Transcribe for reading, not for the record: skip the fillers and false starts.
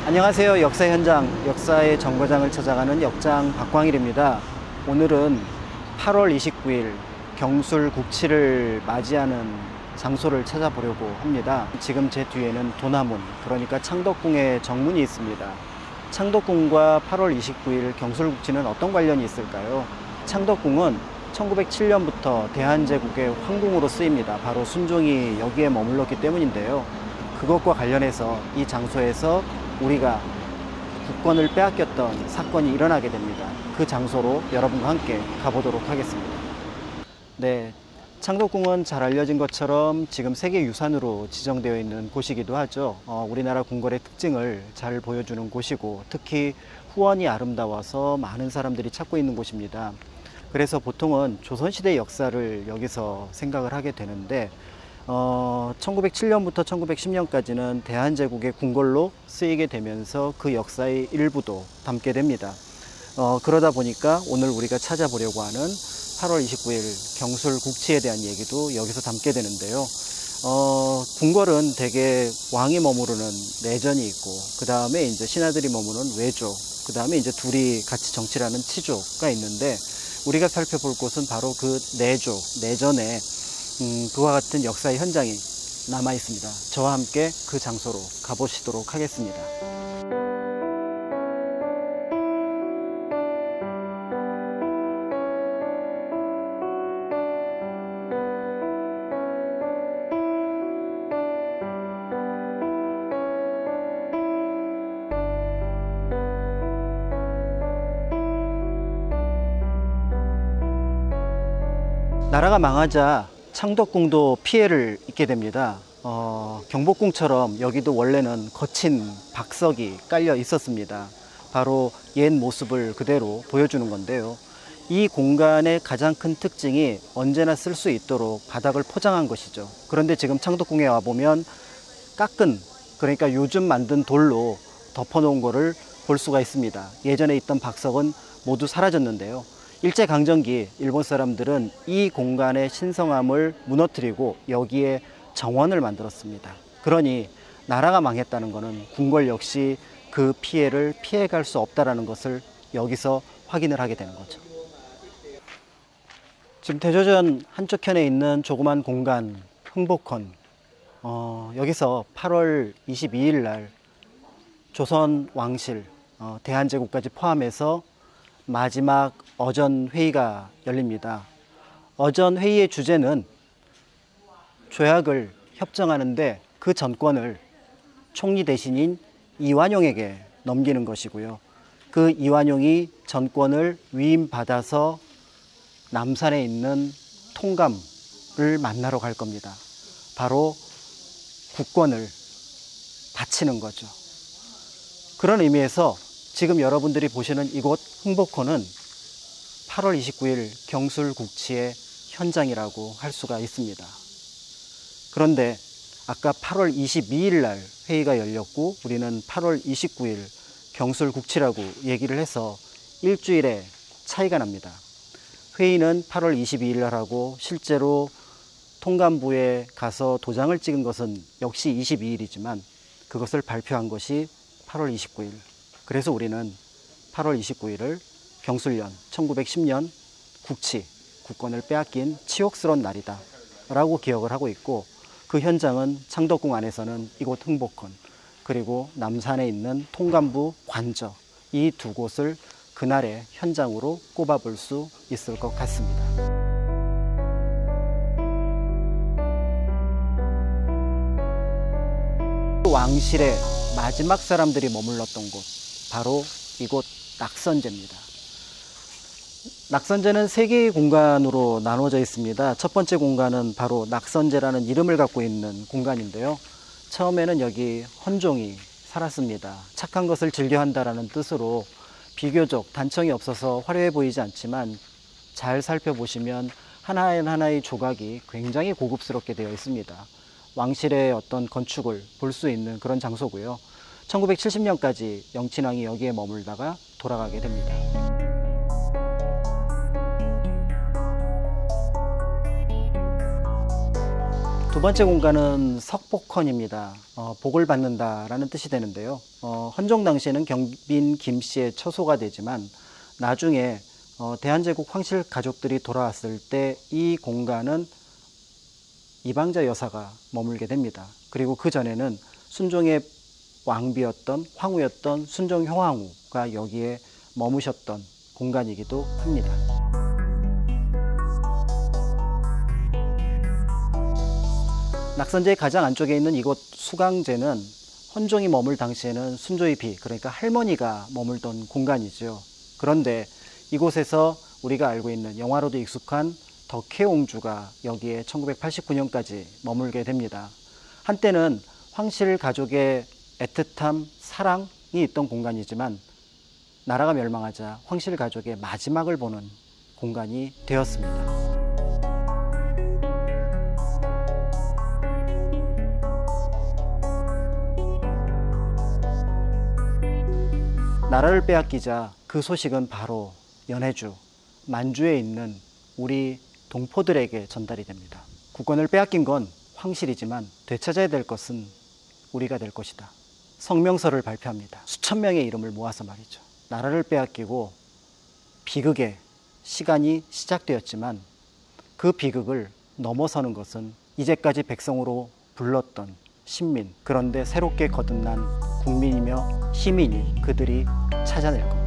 안녕하세요. 역사 현장, 역사의 정거장을 찾아가는 역장 박광일입니다. 오늘은 8월 29일 경술 국치를 맞이하는 장소를 찾아보려고 합니다. 지금 제 뒤에는 도남문, 그러니까 창덕궁의 정문이 있습니다. 창덕궁과 8월 29일 경술 국치는 어떤 관련이 있을까요? 창덕궁은 1907년부터 대한제국의 황궁으로 쓰입니다. 바로 순종이 여기에 머물렀기 때문인데요. 그것과 관련해서 이 장소에서 우리가 국권을 빼앗겼던 사건이 일어나게 됩니다. 그 장소로 여러분과 함께 가보도록 하겠습니다. 네, 창덕궁은 잘 알려진 것처럼 지금 세계유산으로 지정되어 있는 곳이기도 하죠. 우리나라 궁궐의 특징을 잘 보여주는 곳이고, 특히 후원이 아름다워서 많은 사람들이 찾고 있는 곳입니다. 그래서 보통은 조선시대 역사를 여기서 생각을 하게 되는데 1907년부터 1910년까지는 대한제국의 궁궐로 쓰이게 되면서 그 역사의 일부도 담게 됩니다. 그러다 보니까 오늘 우리가 찾아보려고 하는 8월 29일 경술국치에 대한 얘기도 여기서 담게 되는데요. 궁궐은 대개 왕이 머무르는 내전이 있고, 그 다음에 이제 신하들이 머무르는 외조, 그 다음에 이제 둘이 같이 정치를 하는 치조가 있는데, 우리가 살펴볼 곳은 바로 그 내조, 내전에 그와 같은 역사의 현장이 남아 있습니다. 저와 함께 그 장소로 가보시도록 하겠습니다. 나라가 망하자 창덕궁도 피해를 입게 됩니다. 경복궁처럼 여기도 원래는 거친 박석이 깔려 있었습니다. 바로 옛 모습을 그대로 보여주는 건데요. 이 공간의 가장 큰 특징이 언제나 쓸 수 있도록 바닥을 포장한 것이죠. 그런데 지금 창덕궁에 와보면 깎은, 그러니까 요즘 만든 돌로 덮어놓은 거를 볼 수가 있습니다. 예전에 있던 박석은 모두 사라졌는데요. 일제강점기 일본 사람들은 이 공간의 신성함을 무너뜨리고 여기에 정원을 만들었습니다. 그러니 나라가 망했다는 것은 궁궐 역시 그 피해를 피해갈 수 없다는 것을 여기서 확인을 하게 되는 거죠. 지금 대조전 한쪽편에 있는 조그만 공간 흥복헌, 여기서 8월 22일 날 조선 왕실, 대한제국까지 포함해서 마지막 어전회의가 열립니다. 어전회의의 주제는 조약을 협정하는데 그 전권을 총리 대신인 이완용에게 넘기는 것이고요. 그 이완용이 전권을 위임받아서 남산에 있는 통감을 만나러 갈 겁니다. 바로 국권을 바치는 거죠. 그런 의미에서 지금 여러분들이 보시는 이곳 흥복헌은 8월 29일 경술국치의 현장이라고 할 수가 있습니다. 그런데 아까 8월 22일 날 회의가 열렸고 우리는 8월 29일 경술국치라고 얘기를 해서 일주일의 차이가 납니다. 회의는 8월 22일 날 하고 실제로 통감부에 가서 도장을 찍은 것은 역시 22일이지만 그것을 발표한 것이 8월 29일. 그래서 우리는 8월 29일을 경술년 1910년 국치, 국권을 빼앗긴 치욕스러운 날이다 라고 기억을 하고 있고, 그 현장은 창덕궁 안에서는 이곳 흥복헌, 그리고 남산에 있는 통감부 관저, 이 두 곳을 그날의 현장으로 꼽아볼 수 있을 것 같습니다. 왕실의 마지막 사람들이 머물렀던 곳, 바로 이곳 낙선제입니다. 낙선제는 세 개의 공간으로 나눠져 있습니다. 첫 번째 공간은 바로 낙선제라는 이름을 갖고 있는 공간인데요. 처음에는 여기 헌종이 살았습니다. 착한 것을 즐겨한다라는 뜻으로 비교적 단청이 없어서 화려해 보이지 않지만 잘 살펴보시면 하나의 조각이 굉장히 고급스럽게 되어 있습니다. 왕실의 어떤 건축을 볼 수 있는 그런 장소고요. 1970년까지 영친왕이 여기에 머물다가 돌아가게 됩니다. 두 번째 공간은 석복헌입니다. 복을 받는다라는 뜻이 되는데요. 헌종 당시에는 경빈 김씨의 처소가 되지만 나중에 대한제국 황실 가족들이 돌아왔을 때 이 공간은 이방자 여사가 머물게 됩니다. 그리고 그 전에는 순종의 왕비였던 황후였던 순종 효황후가 여기에 머무셨던 공간이기도 합니다. 낙선제의 가장 안쪽에 있는 이곳 수강제는 헌종이 머물 당시에는 순조의 비, 그러니까 할머니가 머물던 공간이죠. 그런데 이곳에서 우리가 알고 있는 영화로도 익숙한 덕혜옹주가 여기에 1989년까지 머물게 됩니다. 한때는 황실 가족의 애틋함, 사랑이 있던 공간이지만 나라가 멸망하자 황실 가족의 마지막을 보는 공간이 되었습니다. 나라를 빼앗기자 그 소식은 바로 연해주, 만주에 있는 우리 동포들에게 전달이 됩니다. 국권을 빼앗긴 건 황실이지만 되찾아야 될 것은 우리가 될 것이다. 성명서를 발표합니다. 수천 명의 이름을 모아서 말이죠. 나라를 빼앗기고 비극의 시간이 시작되었지만 그 비극을 넘어서는 것은 이제까지 백성으로 불렀던 신민, 그런데 새롭게 거듭난 국민이며 시민이 그들이 찾아낼 겁니다.